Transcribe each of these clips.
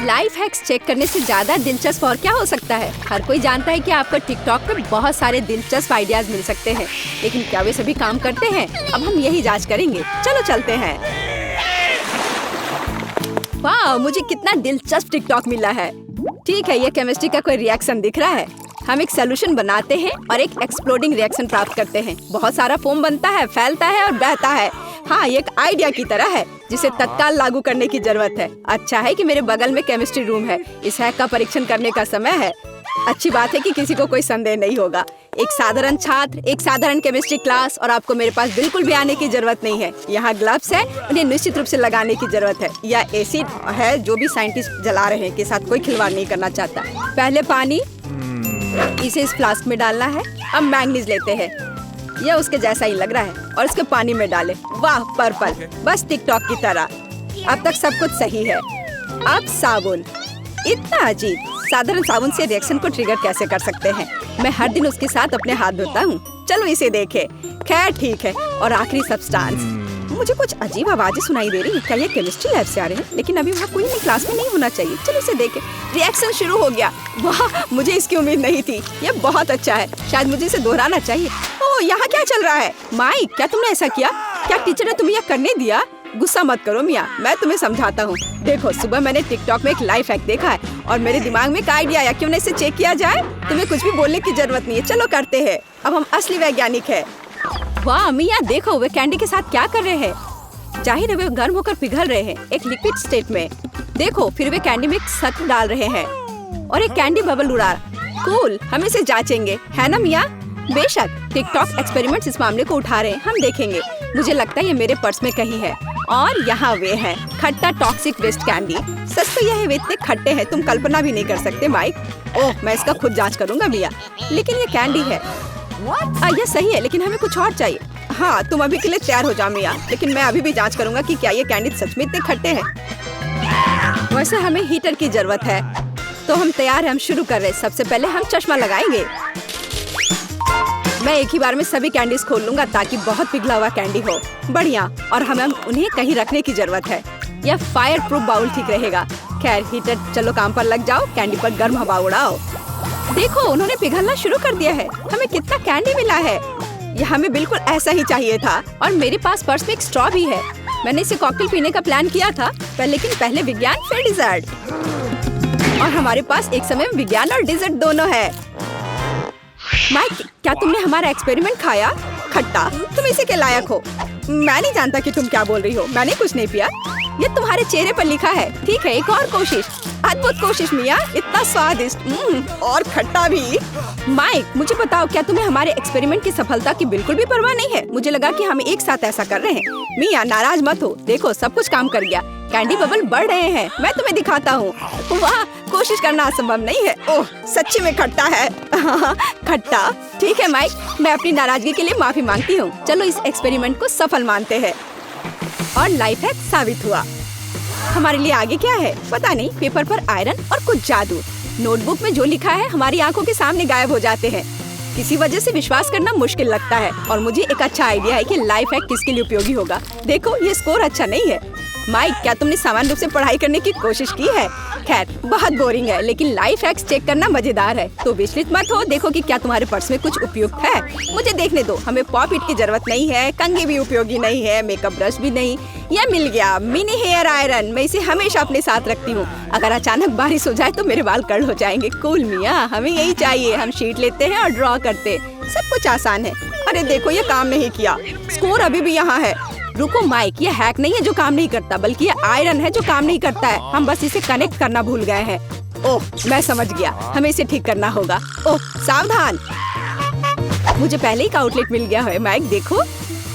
Life hacks check करने से ज्यादा दिलचस्प और क्या हो सकता है। हर कोई जानता है कि आपको टिकटॉक पे बहुत सारे दिलचस्प आइडियाज मिल सकते हैं, लेकिन क्या वे सभी काम करते हैं? अब हम यही जांच करेंगे। चलो चलते हैं। वाह, मुझे कितना दिलचस्प टिकटॉक मिला है। ठीक है, ये केमिस्ट्री का कोई रिएक्शन दिख रहा है। हम एक सोल्यूशन बनाते हैं और एक एक्सप्लोडिंग रिएक्शन प्राप्त करते हैं। बहुत सारा फोम बनता है, फैलता है और बहता है। हाँ, ये एक आइडिया की तरह है जिसे तत्काल लागू करने की जरूरत है। अच्छा है कि मेरे बगल में केमिस्ट्री रूम है। इस हैक का परीक्षण करने का समय है। अच्छी बात है कि किसी को कोई संदेह नहीं होगा। एक साधारण छात्र, एक साधारण केमिस्ट्री क्लास, और आपको मेरे पास बिल्कुल भी आने की जरूरत नहीं है। यहाँ ग्लव्स है, उन्हें निश्चित रूप से लगाने की जरूरत है। यह एसिड है जो भी साइंटिस्ट जला रहे हैं के साथ कोई खिलवाड़ नहीं करना चाहता। पहले पानी, इसे इस फ्लास्क में डालना है। अब मैंगनीज लेते हैं, यह उसके जैसा ही लग रहा है, और इसके पानी में डालें। वाह, पर्पल, बस टिकटॉक की तरह। अब तक सब कुछ सही है। अब साबुन, इतना अजीब। साधारण साबुन से रिएक्शन को ट्रिगर कैसे कर सकते हैं? मैं हर दिन उसके साथ अपने हाथ धोता हूँ। चलो इसे देखें। खैर ठीक है। और आखिरी सब्सटेंस। मुझे कुछ अजीब आवाजें सुनाई दे रही हैं। क्या ये केमिस्ट्री लैब से आ रहे हैं? लेकिन अभी वहाँ कोई नहीं, क्लास में नहीं होना चाहिए। चलो इसे देखें। रिएक्शन शुरू हो गया। वाह, मुझे इसकी उम्मीद नहीं थी। ये बहुत अच्छा है। शायद मुझे इसे दोहराना चाहिए। ओह, यहाँ क्या चल रहा है? माइक, क्या तुमने ऐसा किया? क्या टीचर ने तुम्हें यह करने दिया? गुस्सा मत करो मिया, मैं तुम्हें समझाता हूँ। देखो, सुबह मैंने टिकटॉक में एक लाइफ हैक देखा है और मेरे दिमाग में एक आइडिया आया। क्यों ना इसे चेक किया जाए? तुम्हें कुछ भी बोलने की जरूरत नहीं है। चलो करते हैं। अब हम असली वैज्ञानिक है। वाह मिया, देखो वे कैंडी के साथ क्या कर रहे हैं। जाहिर है वे गर्म होकर पिघल रहे हैं एक लिक्विड स्टेट में। देखो, फिर वे कैंडी में सत्व डाल रहे हैं और एक कैंडी बबल उड़ा। कूल, हम इसे जांचेंगे, है ना मिया? बेशक। टिकटॉक एक्सपेरिमेंट्स इस मामले को उठा रहे हैं, हम देखेंगे। मुझे लगता है ये मेरे पर्स में कहीं है। और यहाँ वे हैं, खट्टा टॉक्सिक वेस्ट कैंडी। सच तो यह है, वे इतने खट्टे हैं तुम कल्पना भी नहीं कर सकते माइक। ओह, मैं इसका खुद जांच करूंगा मिया। लेकिन ये कैंडी है। यह सही है, लेकिन हमें कुछ और चाहिए। हाँ, तुम अभी के लिए तैयार हो जाओ मिया, लेकिन मैं अभी भी जांच करूंगा कि क्या ये कैंडी सच में इतने खट्टे हैं। वैसे हमें हीटर की जरूरत है, तो हम तैयार हैं। हम शुरू कर रहे हैं। सबसे पहले हम चश्मा लगाएंगे। मैं एक ही बार में सभी कैंडीज खोल लूंगा ताकि बहुत पिघला हुआ कैंडी हो। बढ़िया। और हमें उन्हें कहीं रखने की जरूरत है। यह फायर प्रूफ बाउल ठीक रहेगा। खैर हीटर, चलो काम पर लग जाओ। कैंडी पर गर्म हवा उड़ाओ। देखो, उन्होंने पिघलना शुरू कर दिया है। हमें कितना कैंडी मिला है। यह हमें बिल्कुल ऐसा ही चाहिए था। और मेरे पास पर्स में एक स्ट्रॉ भी है। मैंने इसे कॉकटेल पीने का प्लान किया था, लेकिन पहले विज्ञान फिर डिजर्ट। और हमारे पास एक समय में विज्ञान और डिजर्ट दोनों है। माइक, क्या तुमने हमारा एक्सपेरिमेंट खाया? खट्टा, तुम इसी के लायक हो। मैं नहीं जानता कि तुम क्या बोल रही हो। मैंने कुछ नहीं पिया। ये तुम्हारे चेहरे पर लिखा है। ठीक है, एक और कोशिश। अद्भुत कोशिश मिया, इतना स्वादिष्ट और खट्टा भी। माइक, मुझे बताओ, क्या तुम्हें हमारे एक्सपेरिमेंट की सफलता की बिल्कुल भी परवाह नहीं है? मुझे लगा कि हम एक साथ ऐसा कर रहे हैं। मिया, नाराज मत हो। देखो, सब कुछ काम कर गया। कैंडी बबल बढ़ रहे हैं। मैं तुम्हें दिखाता हूँ। वाह, कोशिश करना असंभव नहीं है। ओह, सच्ची में खट्टा है। खट्टा। ठीक है माइक, मैं अपनी नाराजगी के लिए माफी मांगती हूँ। चलो इस एक्सपेरिमेंट को सफल मानते हैं। और लाइफ हैक साबित हुआ। हमारे लिए आगे क्या है पता नहीं। पेपर पर आयरन और कुछ जादू। नोटबुक में जो लिखा है हमारी आंखों के सामने गायब हो जाते हैं। किसी वजह से विश्वास करना मुश्किल लगता है। और मुझे एक अच्छा आइडिया है कि लाइफ हैक किसके लिए उपयोगी होगा। देखो, ये स्कोर अच्छा नहीं है। माइक, क्या तुमने सामान्य रूप से पढ़ाई करने की कोशिश की है? खैर, बहुत बोरिंग है, लेकिन लाइफ हैक्स चेक करना मजेदार है। तो विचलित मत हो। देखो कि क्या तुम्हारे पर्स में कुछ उपयुक्त है। मुझे देखने दो। हमें पॉप इट की जरूरत नहीं है। कंघी भी उपयोगी नहीं है। मेकअप ब्रश भी नहीं। यह मिल गया, मिनी हेयर आयरन। मैं इसे हमेशा अपने साथ रखती हूँ। अगर अचानक बारिश हो जाए तो मेरे बाल कर्ल हो जाएंगे। कूल मिया, हमें यही चाहिए। हम शीट लेते हैं और ड्रॉ करते। सब कुछ आसान है। अरे देखो, ये काम नहीं किया। स्कोर अभी भी यहाँ है। रुको माइक, ये हैक नहीं है जो काम नहीं करता, बल्कि ये आयरन है जो काम नहीं करता है। हम बस इसे कनेक्ट करना भूल गए हैं। ओह, मैं समझ गया। हमें इसे ठीक करना होगा। ओह, सावधान। मुझे पहले ही का आउटलेट मिल गया है। माइक देखो,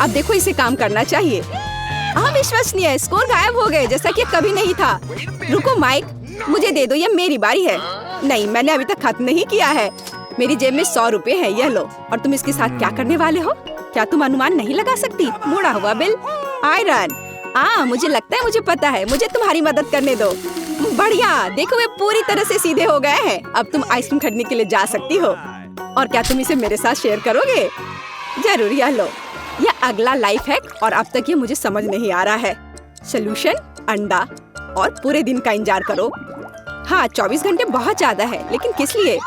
अब देखो, इसे काम करना चाहिए। अविश्वसनीय, स्कोर गायब हो गए जैसा कि कभी नहीं था। रुको माइक, मुझे दे दो, ये मेरी बारी है। नहीं, मैंने अभी तक खत्म नहीं किया है। मेरी जेब में 100 रुपए है, यह लो। और तुम इसके साथ क्या करने वाले हो? क्या तुम अनुमान नहीं लगा सकती? मुड़ा हुआ बिल, आयरन। मुझे लगता है मुझे पता है। मुझे तुम्हारी मदद करने दो। बढ़िया, देखो वे पूरी तरह से सीधे हो गए हैं। अब तुम आइसक्रीम खरीदने के लिए जा सकती हो। और क्या तुम इसे मेरे साथ शेयर करोगे? जरूर, यह लो। यह अगला लाइफ हैक, और अब तक ये मुझे समझ नहीं आ रहा है। सोल्यूशन, अंडा और पूरे दिन का इंतजार करो। हाँ, 24 घंटे बहुत ज्यादा है, लेकिन किस लिए?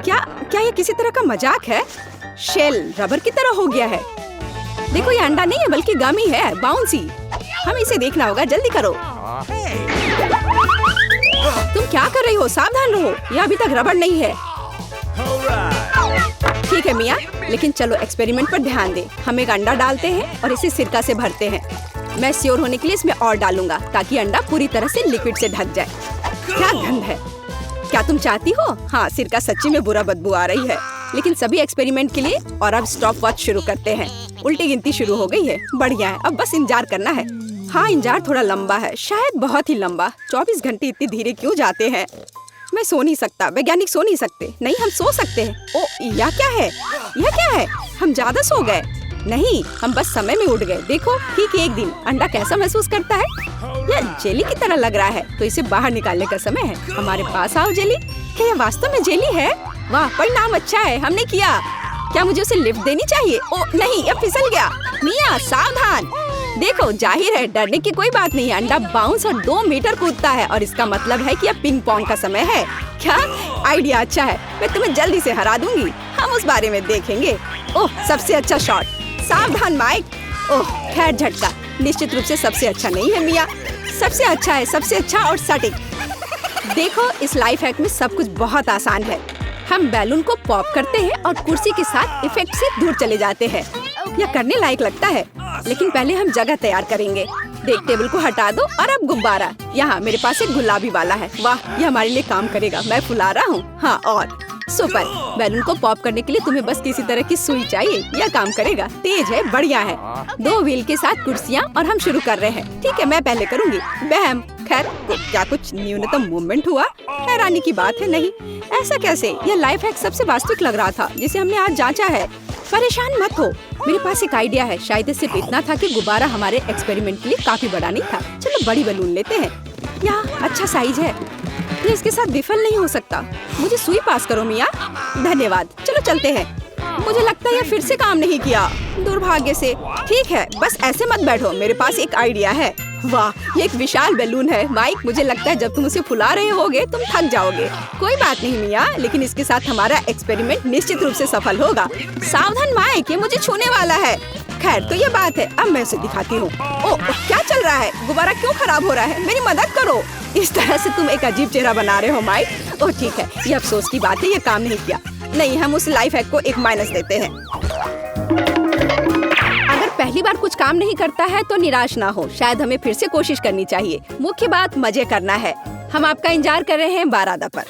क्या ये किसी तरह का मजाक है? शेल रबर की तरह हो गया है। देखो, ये अंडा नहीं है बल्कि गमी है, बाउंसी। हमें इसे देखना होगा, जल्दी करो। तुम क्या कर रही हो? सावधान रहो, यह अभी तक रबर नहीं है। ठीक है मिया, लेकिन चलो एक्सपेरिमेंट पर ध्यान दे। हम एक अंडा डालते हैं और इसे सिरका से भरते हैं। मैं श्योर होने के लिए इसमें और डालूंगा ताकि अंडा पूरी तरह से लिक्विड से ढक जाए। क्या गंध है! क्या तुम चाहती हो? हाँ, सिरका सच्ची में बुरा बदबू आ रही है। लेकिन सभी एक्सपेरिमेंट के लिए और अब स्टॉप वॉच शुरू करते हैं। उल्टी गिनती शुरू हो गई है। बढ़िया है, अब बस इंतजार करना है। हाँ, इंतजार थोड़ा लंबा है, शायद बहुत ही लंबा। 24 घंटे इतनी धीरे क्यों जाते हैं? मैं सो नहीं सकता, वैज्ञानिक सो नहीं सकते। नहीं, हम सो सकते हैं। ओ, यह क्या है? यह क्या है? हम ज्यादा सो गए। नहीं, हम बस समय में उठ गए। देखो, ठीक एक दिन। अंडा कैसा महसूस करता है? यह जेली की तरह लग रहा है, तो इसे बाहर निकालने का समय है। हमारे पास आओ जेली। क्या यह वास्तव में जेली है? वाह, परिणाम अच्छा है, हमने किया। क्या मुझे उसे लिफ्ट देनी चाहिए? ओ नहीं, यह फिसल गया। मिया, सावधान। देखो, जाहिर है डरने की कोई बात नहीं है। अंडा बाउंस और 2 मीटर कूदता है और इसका मतलब है कि अब पिंग पोंग का समय है। क्या आइडिया अच्छा है, मैं तुम्हें जल्दी से हरा दूंगी। हम उस बारे में देखेंगे। ओह, सबसे अच्छा शॉट। सावधान माइक। ओह, खैर झटका निश्चित रूप से सबसे अच्छा नहीं है मिया। सबसे अच्छा है, सबसे अच्छा और सटीक। देखो, इस लाइफ हैक में सब कुछ बहुत आसान है। हम बैलून को पॉप करते हैं और कुर्सी के साथ इफेक्ट से दूर चले जाते हैं। यह करने लायक लगता है, लेकिन पहले हम जगह तैयार करेंगे। देख, टेबल को हटा दो और अब गुब्बारा। यहाँ मेरे पास एक गुलाबी वाला है। वाह, यह हमारे लिए काम करेगा। मैं फुला रहा हूँ। हाँ, और सुपर। बैलून को पॉप करने के लिए तुम्हें बस किसी तरह की सुई चाहिए। यह काम करेगा। तेज है, बढ़िया है। 2 व्हील के साथ कुर्सियाँ और हम शुरू कर रहे हैं। ठीक है, मैं पहले करूँगी। बहम। खैर, क्या कुछ न्यूनतम मूवमेंट हुआ? हैरानी की बात है। नहीं, ऐसा कैसे? यह लाइफ हैक सबसे वास्तविक लग रहा था जिसे हमने आज जांचा है। परेशान मत हो, मेरे पास एक आइडिया है। शायद सिर्फ इतना था कि गुब्बारा हमारे एक्सपेरिमेंट के लिए काफी बड़ा नहीं था। चलो बड़ी बैलून लेते हैं। यह अच्छा साइज है, ये इसके साथ विफल नहीं हो सकता। मुझे सुई पास करो मिया। धन्यवाद। चलो चलते हैं। मुझे लगता है यह फिर से काम नहीं किया, दुर्भाग्य से। ठीक है, बस ऐसे मत बैठो, मेरे पास एक आइडिया है। वाह, ये एक विशाल बैलून है माइक। मुझे लगता है जब तुम उसे फुला रहे होगे तुम थक जाओगे। कोई बात नहीं मिया, लेकिन इसके साथ हमारा एक्सपेरिमेंट निश्चित रूप से सफल होगा। सावधान माइक, ये मुझे छूने वाला है। खैर, तो ये बात है। अब मैं उसे दिखाती हूँ। ओह, क्या चल रहा है? गुब्बारा क्यों खराब हो रहा है? मेरी मदद करो। इस तरह से तुम एक अजीब चेहरा बना रहे हो माइक। ओह ठीक है, ये अफसोस की बात है, ये काम नहीं किया। नहीं, हम उस लाइफ हैक को एक माइनस देते हैं। अगर पहली बार कुछ काम नहीं करता है तो निराश ना हो, शायद हमें फिर से कोशिश करनी चाहिए। मुख्य बात मजे करना है। हम आपका इंतजार कर रहे हैं बारादा पर।